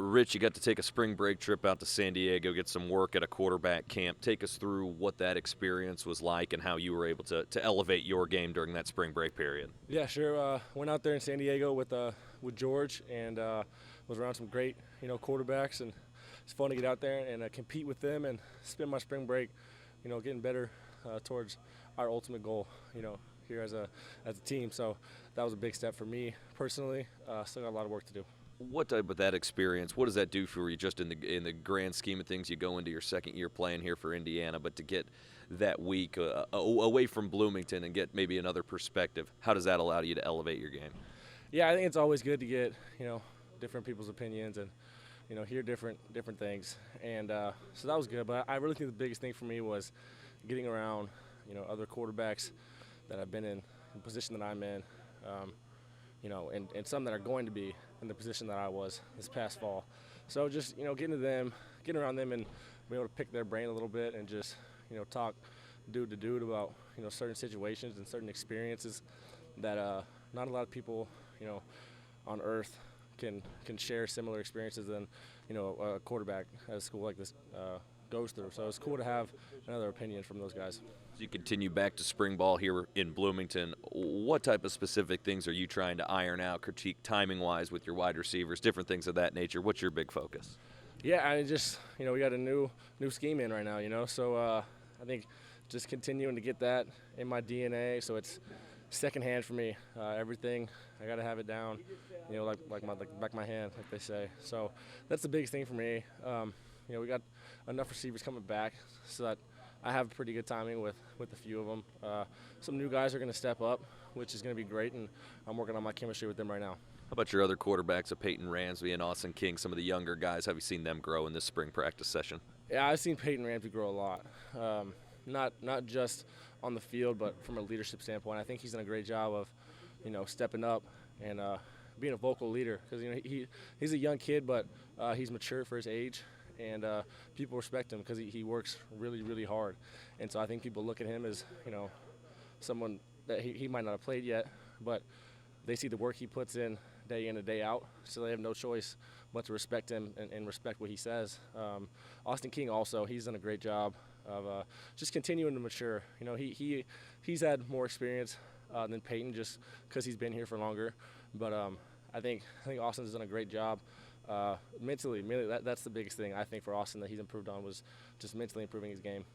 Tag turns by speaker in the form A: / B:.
A: Rich, you got to take a spring break trip out to San Diego, get some work at a quarterback camp. Take us through what that experience was like and how you were able to elevate your game during that spring break period.
B: Yeah, sure. Went out there in San Diego with George and was around some great quarterbacks, and it's fun to get out there and compete with them and spend my spring break, getting better towards our ultimate goal, here as a team. So that was a big step for me personally. Still got a lot of work to do.
A: What type of that experience? What does that do for you, just in the grand scheme of things? You go into your second year playing here for Indiana, but to get that week away from Bloomington and get maybe another perspective, how does that allow you to elevate your game?
B: Yeah, I think it's always good to get different people's opinions and hear different things, and so that was good. But I really think the biggest thing for me was getting around other quarterbacks that I've been in the position that I'm in. And some that are going to be in the position that I was this past fall. So just, getting to them, getting around them and being able to pick their brain a little bit and just, talk dude to dude about, certain situations and certain experiences that not a lot of people, on earth can share similar experiences than, a quarterback at a school like this goes through. So it's cool to have another opinion from those guys.
A: As you continue back to spring ball here in Bloomington, what type of specific things are you trying to iron out, critique timing-wise with your wide receivers, different things of that nature? What's your big focus?
B: Yeah, I just, we got a new scheme in right now, so I think just continuing to get that in my DNA, so it's secondhand for me. Everything, I got to have it down, like back my hand, like they say. So that's the biggest thing for me. We got enough receivers coming back so that I have pretty good timing with a few of them. Some new guys are going to step up, which is going to be great, and I'm working on my chemistry with them right now.
A: How about your other quarterbacks, Peyton Ransby and Austin King, some of the younger guys? Have you seen them grow in this spring practice session?
B: Yeah, I've seen Peyton Ransby grow a lot. Not just on the field, but from a leadership standpoint. I think he's done a great job of, stepping up and being a vocal leader, because he's a young kid, but he's mature for his age. And people respect him because he works really, really hard. And so I think people look at him as, someone that he might not have played yet, but they see the work he puts in and day out, so they have no choice but to respect him and respect what he says. Austin King also, he's done a great job of just continuing to mature. He's had more experience than Peyton just because he's been here for longer. But I think Austin's done a great job. Mentally, that's the biggest thing I think for Austin that he's improved on, was just mentally improving his game.